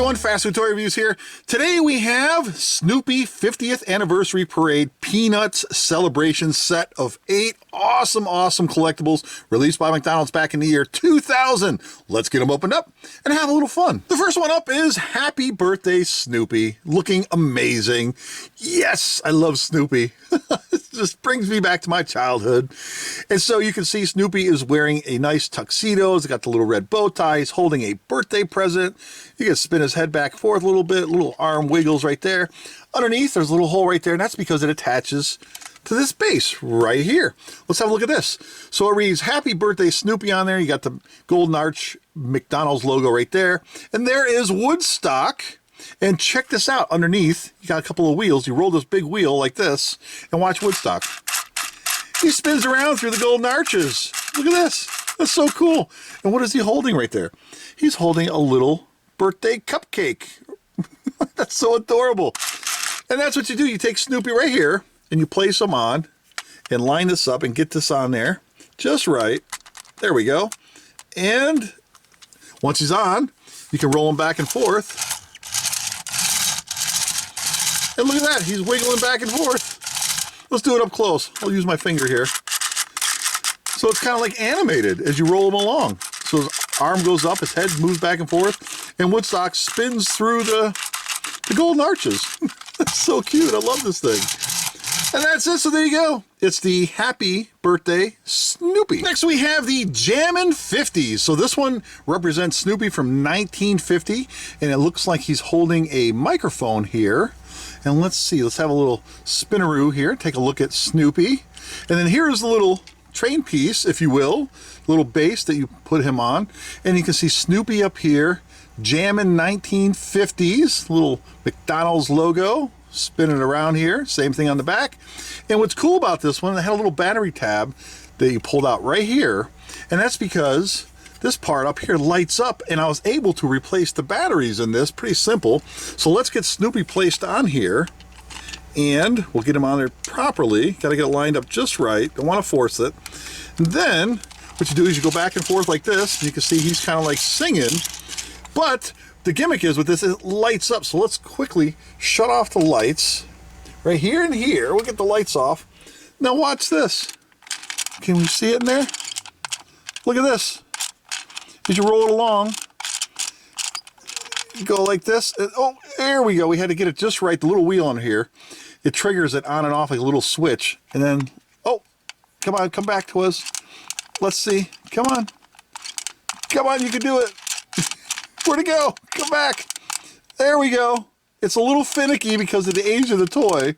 everyone, Fast Food Toy Reviews here. Today we have Snoopy 50th Anniversary Parade Peanuts Celebration set of 8 awesome collectibles released by McDonald's back in the year 2000. Let's get them opened up and have a little fun. The first one up is Happy Birthday Snoopy, looking amazing. Yes, I love Snoopy. It just brings me back to my childhood. And so you can see Snoopy is wearing a nice tuxedo. He's got the little red bow tie. He's holding a birthday present. You can spin his head back and forth a little bit, little arm wiggles right there. Underneath, there's a little hole right there, and that's because it attaches to this base right here. Let's have a look at this. So it reads, Happy Birthday Snoopy on there. You got the Golden Arch McDonald's logo right there. And there is Woodstock. And check this out. Underneath, you got a couple of wheels. You roll this big wheel like this and watch Woodstock. He spins around through the Golden Arches. Look at this. That's so cool. And what is he holding right there? He's holding a little birthday cupcake. That's so adorable. And that's what you do. You take Snoopy right here and you place him on and line this up and get this on there just right. There we go. And once he's on, you can roll him back and forth. And look at that, he's wiggling back and forth. Let's do it up close. I'll use my finger here. So it's kind of like animated as you roll him along. So his arm goes up, his head moves back and forth, and Woodstock spins through the Golden Arches. That's so cute, I love this thing. And that's it, so there you go. It's the Happy Birthday Snoopy. Next we have the Jamin 50s. So this one represents Snoopy from 1950, and it looks like he's holding a microphone here. And let's see, let's have a little spinaroo here, take a look at Snoopy. And then here's the little train piece, if you will, little base that you put him on. And you can see Snoopy up here, Jamin 1950s, little McDonald's logo, spinning around here, same thing on the back. And what's cool about this one, it had a little battery tab that you pulled out right here. And that's because this part up here lights up, and I was able to replace the batteries in this. Pretty simple. So let's get Snoopy placed on here, and we'll get him on there properly. Got to get it lined up just right. Don't want to force it. And then what you do is you go back and forth like this. And you can see he's kind of like singing, but the gimmick is with this, it lights up. So let's quickly shut off the lights right here and here. We'll get the lights off. Now watch this. Can we see it in there? Look at this. As you roll it along, you go like this. And, oh, there we go. We had to get it just right. The little wheel on here, it triggers it on and off like a little switch. And then, oh, come on, come back to us. Let's see. Come on. Come on, you can do it. Where'd it go? Come back. There we go. It's a little finicky because of the age of the toy.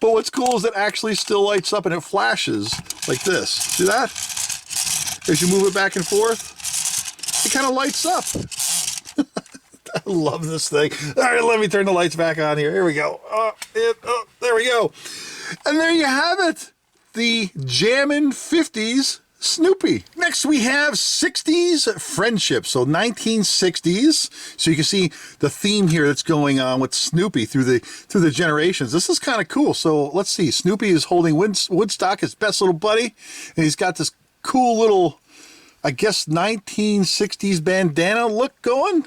But what's cool is it actually still lights up and it flashes like this. See that? As you move it back and forth, it kind of lights up. I love this thing. All right, let me turn the lights back on here. Here we go. There we go. And there you have it. The Jamin 50s Snoopy. Next we have 60s friendship. So 1960s. So you can see the theme here that's going on with Snoopy through the generations. This is kind of cool. So let's see. Snoopy is holding Woodstock, his best little buddy, and he's got this cool little, I guess, 1960s bandana look going.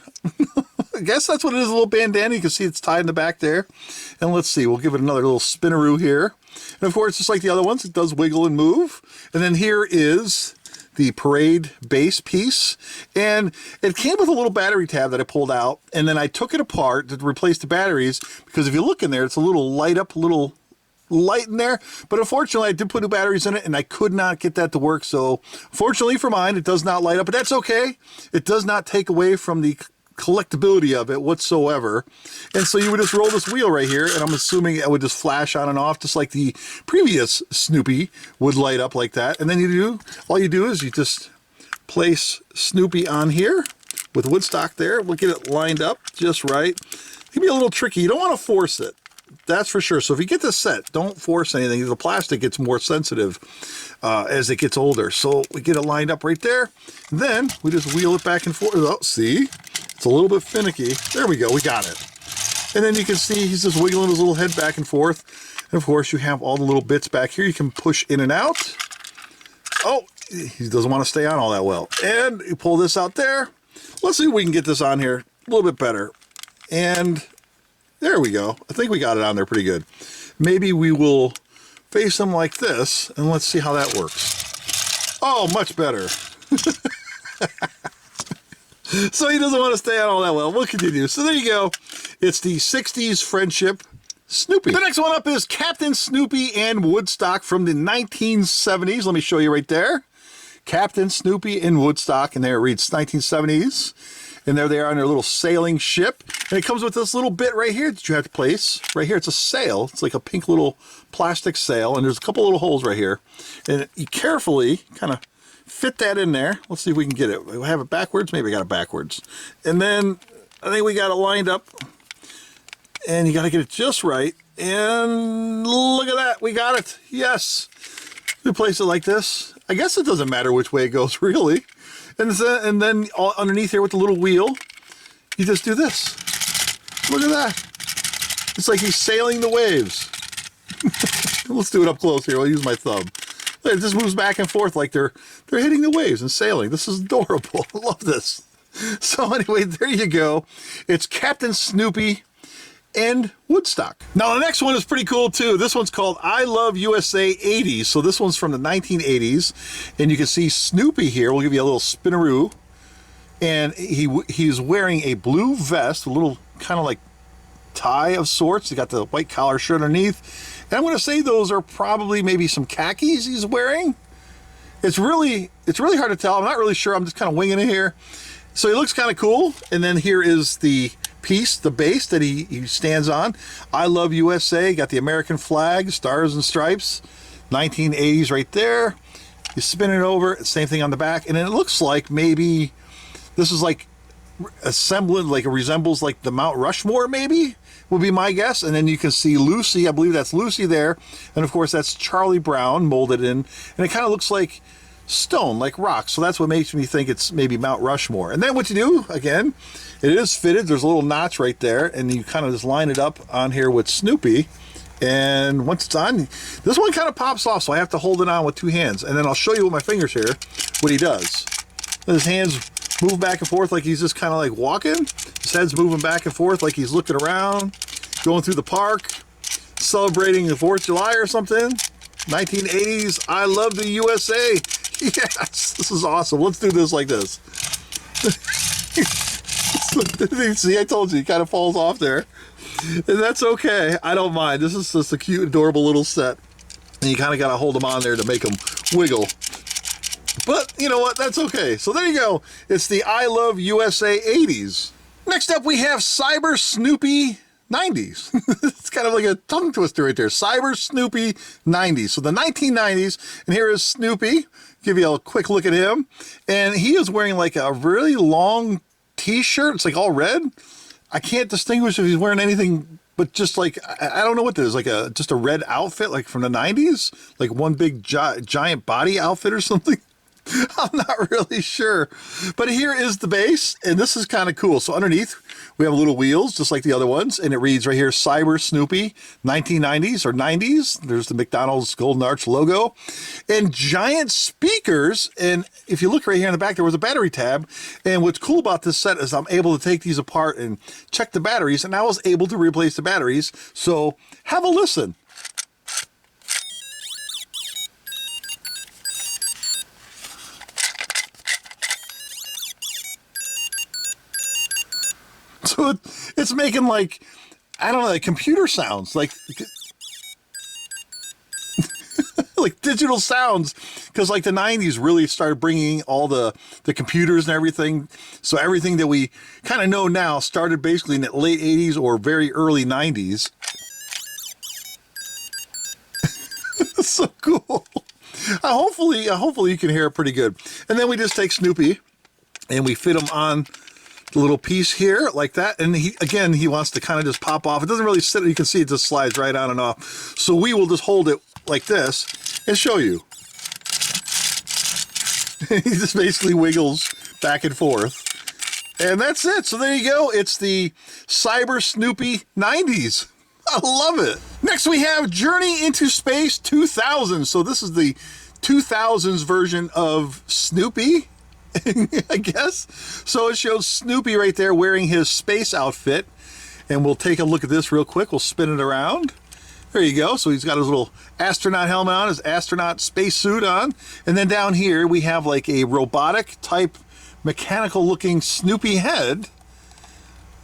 I guess that's what it is, a little bandana. You can see it's tied in the back there. And let's see, we'll give it another little spinaroo here. And of course, just like the other ones, it does wiggle and move. And then here is the parade base piece. And it came with a little battery tab that I pulled out. And then I took it apart to replace the batteries, because if you look in there, it's a little light up, little light in there. But unfortunately, I did put new batteries in it and I could not get that to work. So fortunately for mine, it does not light up, but that's okay. It does not take away from the collectability of it whatsoever. And so you would just roll this wheel right here, and I'm assuming it would just flash on and off just like the previous Snoopy would light up like that. And then all you do is you just place Snoopy on here with Woodstock there. We'll get it lined up just right. It can be a little tricky. You don't want to force it. That's for sure. So if you get this set, don't force anything. The plastic gets more sensitive as it gets older. So we get it lined up right there. And then we just wheel it back and forth. Oh, see? It's a little bit finicky. There we go. We got it. And then you can see he's just wiggling his little head back and forth. And of course, you have all the little bits back here you can push in and out. Oh, he doesn't want to stay on all that well. And you pull this out there. Let's see if we can get this on here a little bit better. And there we go. I think we got it on there pretty good. Maybe we will face him like this, and let's see how that works. Oh, much better. So he doesn't want to stay on all that well. We'll continue. So there you go. It's the 60s friendship Snoopy. The next one up is Captain Snoopy and Woodstock from the 1970s. Let me show you right there. Captain Snoopy in Woodstock, and there it reads 1970s. And there they are on their little sailing ship. And it comes with this little bit right here that you have to place. Right here, it's a sail. It's like a pink little plastic sail, and there's a couple little holes right here. And you carefully kind of fit that in there. Let's see if we can get it. We have it backwards. Maybe I got it backwards. And then I think we got it lined up. And you got to get it just right. And look at that. We got it. Yes. We place it like this. I guess it doesn't matter which way it goes, really. And then underneath here with the little wheel, you just do this. Look at that. It's like he's sailing the waves. Let's do it up close here. I'll use my thumb. It just moves back and forth like they're hitting the waves and sailing. This is adorable. I love this. So anyway, there you go. It's Captain Snoopy and Woodstock. Now the next one is pretty cool too. This one's called I Love USA 80s. So this one's from the 1980s, and you can see Snoopy here. We'll give you a little spinaroo, and he's wearing a blue vest, a little kind of like tie of sorts. He got the white collar shirt underneath, and I'm going to say those are probably maybe some khakis he's wearing. It's really hard to tell. I'm not really sure. I'm just kind of winging it here. So he looks kind of cool. And then here is the piece, the base that he stands on. I Love USA, got the American flag, stars and stripes, 1980s right there. You spin it over, same thing on the back, and it looks like maybe this is like a semblance, like it resembles like the Mount Rushmore, maybe would be my guess. And then you can see Lucy, I believe that's Lucy there, and of course that's Charlie Brown molded in, and it kind of looks like stone, like rock. So that's what makes me think it's maybe Mount Rushmore. And then what you do, again, it is fitted. There's a little notch right there, and you kind of just line it up on here with Snoopy. And once it's on, this one kind of pops off, so I have to hold it on with two hands. And then I'll show you with my fingers here what he does. His hands move back and forth like he's just kind of like walking. His head's moving back and forth like he's looking around, going through the park, celebrating the 4th of July or something. 1980s, I Love the USA. Yes, this is awesome. Let's do this like this. See, I told you, he kind of falls off there. And that's okay. I don't mind. This is just a cute, adorable little set. And you kind of got to hold them on there to make them wiggle. But you know what? That's okay. So there you go. It's the I Love USA 80s. Next up, we have Cyber Snoopy 90s. It's kind of like a tongue twister right there. Cyber Snoopy 90s. So the 1990s, and here is Snoopy. Give you a quick look at him. And he is wearing like a really long t-shirt. It's like all red. I can't distinguish if he's wearing anything but just like, I don't know what this is, like just a red outfit like from the 90s, like one big giant body outfit or something. I'm not really sure. But here is the base, and this is kind of cool. So underneath, we have little wheels, just like the other ones, and it reads right here, Cyber Snoopy, 1990s or 90s. There's the McDonald's Golden Arch logo. And giant speakers, and if you look right here in the back, there was a battery tab. And what's cool about this set is I'm able to take these apart and check the batteries, and I was able to replace the batteries. So have a listen. So it's making like, I don't know, like computer sounds, like like digital sounds, because like the 90s really started bringing all the computers and everything. So everything that we kind of know now started basically in the late 80s or very early 90s. So cool. Hopefully you can hear it pretty good. And then we just take Snoopy and we fit him on the little piece here like that, and he wants to kind of just pop off. It doesn't really sit, you can see it just slides right on and off. So we will just hold it like this and show you. He just basically wiggles back and forth, and that's it. So there you go. It's the Cyber Snoopy 90s. I love it. Next we have Journey into Space 2000. So this is the 2000s version of Snoopy, I guess. So it shows Snoopy right there wearing his space outfit. And we'll take a look at this real quick. We'll spin it around. There you go. So he's got his little astronaut helmet on, his astronaut spacesuit on. And then down here we have like a robotic type mechanical looking Snoopy head.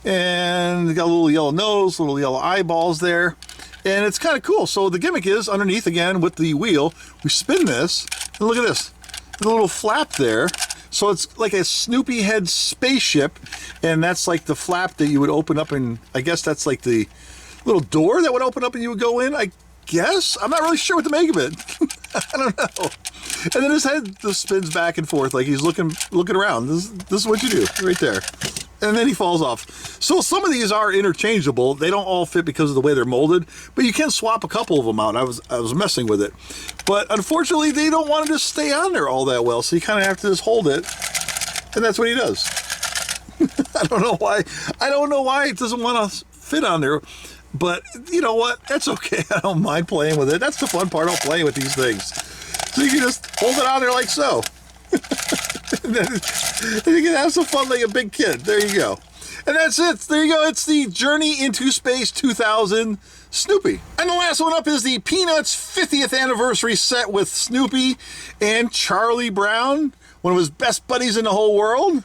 And got a little yellow nose, little yellow eyeballs there. And it's kind of cool. So the gimmick is underneath again with the wheel, we spin this and look at this, the little flap there. So it's like a Snoopy head spaceship, and that's like the flap that you would open up, and I guess that's like the little door that would open up and you would go in, I guess. I'm not really sure what to make of it. I don't know. And then his head just spins back and forth like he's looking around. This is what you do right there. And then he falls off. So some of these are interchangeable. They don't all fit because of the way they're molded, but you can swap a couple of them out. I was messing with it. But unfortunately, they don't want to just stay on there all that well, so you kind of have to just hold it, and that's what he does. I don't know why. I don't know why it doesn't want to fit on there, but you know what? That's okay. I don't mind playing with it. That's the fun part of playing with these things. So you can just hold it on there like so. And then you can have some fun like a big kid. There you go. And that's it. There you go. It's the Journey into Space 2000 Snoopy. And the last one up is the Peanuts 50th anniversary set with Snoopy and Charlie Brown, one of his best buddies in the whole world.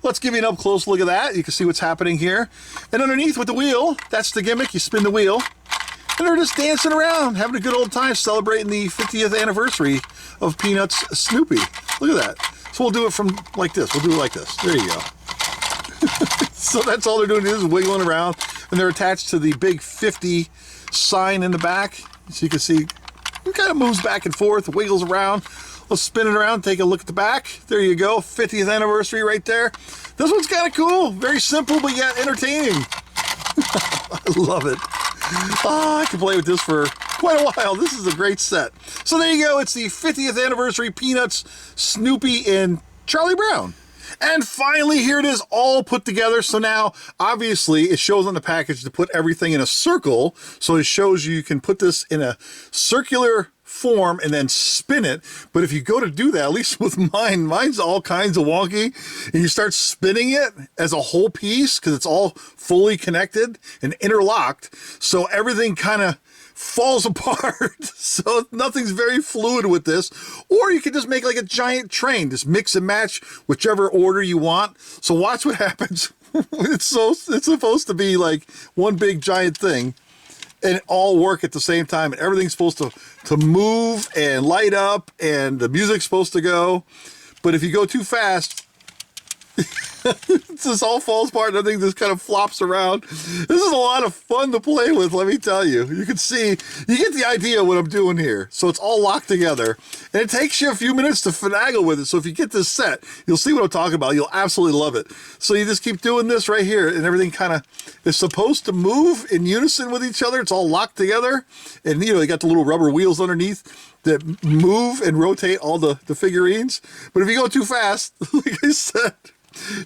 Let's give you an up-close look at that. You can see what's happening here. And underneath with the wheel, that's the gimmick. You spin the wheel. And they're just dancing around, having a good old time celebrating the 50th anniversary of Peanuts Snoopy. Look at that. So we'll do it from like this. We'll do it like this. There you go. So that's all they're doing is wiggling around. And they're attached to the big 50 sign in the back. So you can see it kind of moves back and forth, wiggles around. Let's spin it around, take a look at the back. There you go. 50th anniversary right there. This one's kind of cool. Very simple, but yet entertaining. I love it. Oh, I can play with this for quite a while. This is a great set. So there you go. It's the 50th anniversary Peanuts, Snoopy, and Charlie Brown. And finally, here it is all put together. So now, obviously, it shows on the package to put everything in a circle. So it shows you can put this in a circular form and then spin it. But if you go to do that, at least with mine's all kinds of wonky, and you start spinning it as a whole piece because it's all fully connected and interlocked, so everything kind of falls apart. So nothing's very fluid with this. Or you can just make like a giant train, just mix and match whichever order you want. So watch what happens. It's supposed to be like one big giant thing and all work at the same time, and everything's supposed to move and light up, and the music's supposed to go. But if you go too fast, this all falls apart and everything just kind of flops around. This is a lot of fun to play with, let me tell you. You can see, you get the idea of what I'm doing here. So it's all locked together, and it takes you a few minutes to finagle with it. So if you get this set, you'll see what I'm talking about. You'll absolutely love it. So you just keep doing this right here, and everything kind of is supposed to move in unison with each other. It's all locked together, and you know, you got the little rubber wheels underneath that move and rotate all the figurines. But if you go too fast, like I said,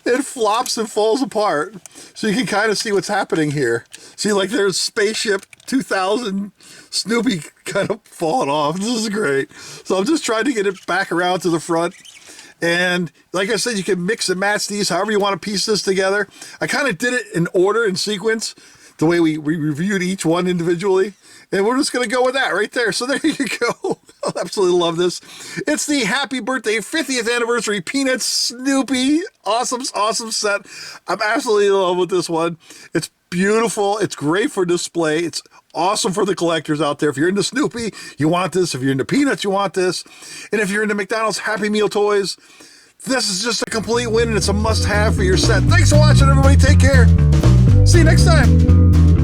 it flops and falls apart. So you can kind of see what's happening here. See, like there's Spaceship 2000 Snoopy kind of falling off. This is great. So I'm just trying to get it back around to the front. And like I said, you can mix and match these however you want to piece this together. I kind of did it in order, in sequence, the way we reviewed each one individually. And we're just going to go with that right there. So there you go. I absolutely love this. It's the happy birthday 50th anniversary Peanuts Snoopy. Awesome set. I'm absolutely in love with this one. It's beautiful. It's great for display. It's awesome for the collectors out there. If you're into Snoopy, you want this. If you're into Peanuts, you want this. And if you're into McDonald's Happy Meal toys, this is just a complete win, and it's a must-have for your set. Thanks for watching, everybody. Take care. See you next time.